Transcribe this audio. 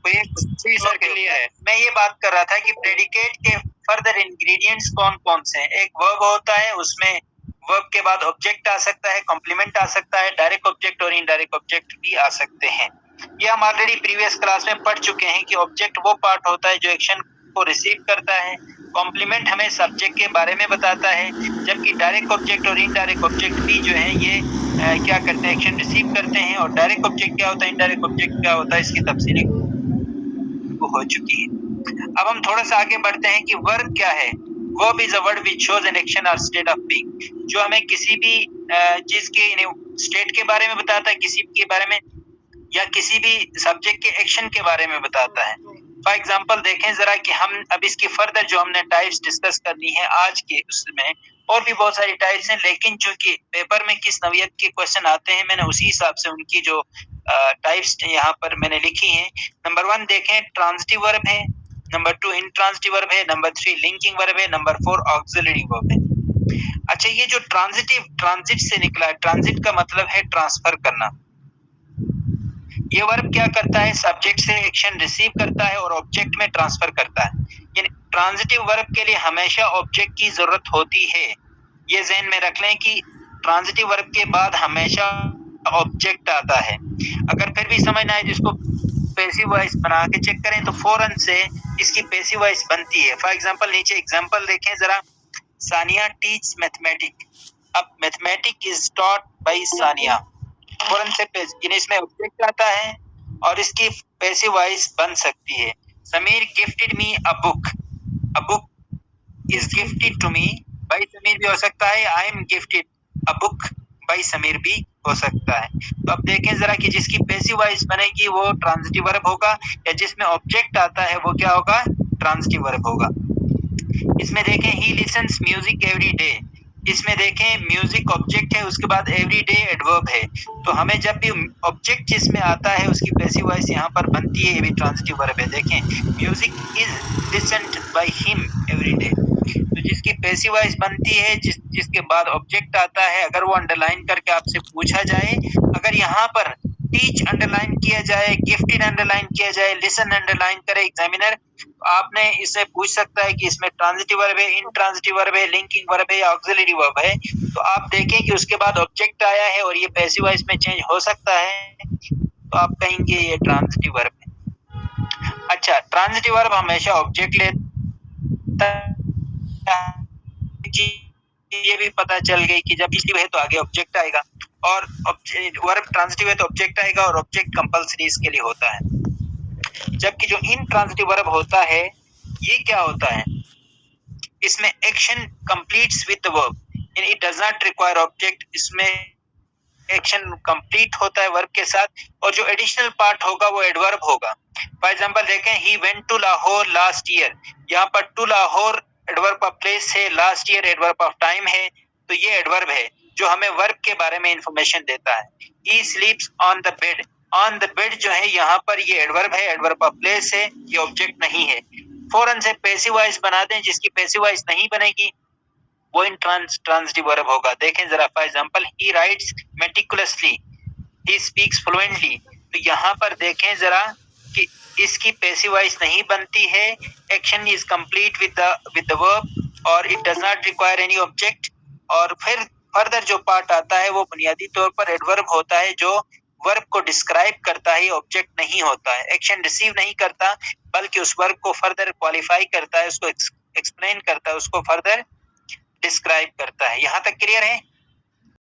ये जी sir clear है। मैं ये बात कर रहा था कि प्रेडिकेट के फर्दर इंग्रेडिएंट्स कौन कौन से हैं। एक वर्ब होता है, उसमें वर्ब के बाद ऑब्जेक्ट आ सकता है, कॉम्प्लीमेंट आ सकता है, डायरेक्ट ऑब्जेक्ट और इनडायरेक्ट ऑब्जेक्ट भी आ सकते हैं। ये हम ऑलरेडी प्रीवियस क्लास में पढ़ चुके हैं कि ऑब्जेक्ट वो पार्ट होता है जो एक्शन को रिसीव करता है, कॉम्प्लीमेंट हमें सब्जेक्ट के बारे में बताता है, जबकि डायरेक्ट ऑब्जेक्ट और इनडायरेक्ट ऑब्जेक्ट भी जो है ये क्या करते हैं, एक्शन रिसीव करते हैं। और डायरेक्ट ऑब्जेक्ट क्या होता है, इनडायरेक्ट ऑब्जेक्ट क्या होता है, इसकी तफसीली हो चुकी है। अब हम थोड़ा सा आगे बढ़ते हैं कि वर्ब क्या है। Verb is a word which shows an action और स्टेट ऑफ बीइंग, जो हमें किसी भी चीज के स्टेट के बारे में बताता है, किसी के बारे में या किसी भी सब्जेक्ट के एक्शन के बारे में बताता है। फॉर एग्जाम्पल देखें जरा कि हम अब इसकी फर्दर जो हमने टाइप्स डिस्कस करनी है आज के उसमें, और भी बहुत सारी टाइप्स हैं, लेकिन चूंकि पेपर में किस नौयत के क्वेश्चन आते हैं मैंने उसी हिसाब से उनकी जो टाइप्स यहाँ पर मैंने लिखी हैं। नंबर 1 देखें, ट्रांजिटिव वर्ब है। नंबर 2 इंट्रांजिटिव वर्ब है। नंबर 3 लिंकिंग वर्ब है। नंबर 4 ऑक्सिलरी वर्ब है। अच्छा, ये जो ट्रांजिटिव, ट्रांजिट से निकला है, ट्रांजिट का मतलब है ट्रांसफर करना। ये वर्ब क्या करता है, सब्जेक्ट से एक्शन रिसीव करता है और ऑब्जेक्ट में ट्रांसफर करता है। यानी ट्रांजिटिव वर्ब के लिए हमेशा ऑब्जेक्ट की जरूरत होती है। ये ज़हन में रख लें कि ट्रांजिटिव वर्ब के बाद हमेशा ऑब्जेक्ट आता है। अगर फिर भी समझ ना आए तो इसको पैसिव वॉइस बना के चेक करें तो फौरन से इसकी पैसिव वॉइस बनती है। फॉर एग्जांपल नीचे एग्जांपल देखें जरा, सानिया टीच मैथमेटिक। अब mathematic is taught by Sania, फौरन से इसमें ऑब्जेक्ट आता है और इसकी पैसिव वॉइस बन सकती है। Sameer gifted me a book, a book is gifted to me by Sameer भी हो सकता है, I am gifted a book by Sameer भी हो सकता है। तो अब देखें जरा कि जिसकी पैसिव वॉइस बनेगी वो ट्रांजिटिव वर्ब होगा, या जिसमें ऑब्जेक्ट आता है वो क्या होगा, ट्रांजिटिव वर्ब होगा। इसमें देखें ही लिसन्स म्यूजिक एवरी डे, इसमें देखें म्यूजिक ऑब्जेक्ट है, उसके बाद एवरी डे एडवर्ब है। तो हमें जब भी ऑब्जेक्ट जिसमें आता है उसकी पैसिव वॉइस यहाँ पर बनती है, ये भी ट्रांजिटिव वर्ब है। देखें music is listened by him every day, तो जिसकी पैसिव वॉइस बनती है, जिसके बाद ऑब्जेक्ट आता है, अगर वो अंडरलाइन करके आपसे पूछा जाए, अगर यहाँ पर टीच अंडरलाइन किया जाए, गिफ्टेड अंडरलाइन किया जाए, लिसन अंडरलाइन करे एग्जामिनर, आपने इससे पूछ सकता है कि इसमें ट्रांजिटिव वर्ब है, इंट्रांजिटिव वर्ब है, लिंकिंग वर्ब है या ऑक्सिलरी वर्ब है। तो आप देखें कि उसके बाद ऑब्जेक्ट आया है और ये पैसिव वॉइस में चेंज हो सकता है, तो आप कहेंगे ये ट्रांजिटिव वर्ब है। अच्छा, ट्रांजिटिव वर्ब हमेशा ऑब्जेक्ट लेता है, ये भी पता चल गई कि जब इसलिए है तो आगे ऑब्जेक्ट आएगा, और वर्ब ट्रांजिटिव है तो ऑब्जेक्ट आएगा, और ऑब्जेक्ट कंपल्सरी इसके लिए होता है। जबकि जो इनट्रांजिटिव वर्ब होता है ये क्या होता है, इसमें action completes with the verb, यानी it does not require object, इसमें एक्शन कंप्लीट होता है वर्ब के साथ, और जो एडिशनल पार्ट होगा वो एडवर्ब होगा। फॉर एग्जांपल देखें, he went to Lahore last year, यहाँ पर to Lahore adverb of place है, last year adverb of time है, तो ये एडवर्ब है जो हमें वर्ब के बारे में इंफॉर्मेशन देता है। He sleeps on the bed, on the bed जो है यहाँ पर ये एडवर्ब है, एडवर्ब ऑफ प्लेस है, ये ऑब्जेक्ट नहीं है। फौरन से पैसिव वॉइस बना दें, जिसकी पैसिव वॉइस नहीं बनेगी वो इन ट्रांजिटिव वर्ब होगा। देखें जरा, for example he rights meticulously, he speaks fluently, तो यहाँ पर देखें जरा कि इसकी पैसिव वॉइस नहीं बनती है, action is complete with the verb और it does not require any object, और फिर फर्दर जो पार्ट आता है वो बुनियादी तौर पर एडवर्ब होता है जो वर्ब को डिस्क्राइब करता है, ऑब्जेक्ट नहीं होता है, एक्शन रिसीव नहीं करता बल्कि उस वर्ब को फर्दर क्वालिफाई करता है, उसको एक्सप्लेन करता है, उसको फर्दर डिस्क्राइब करता है। यहाँ तक क्लियर है?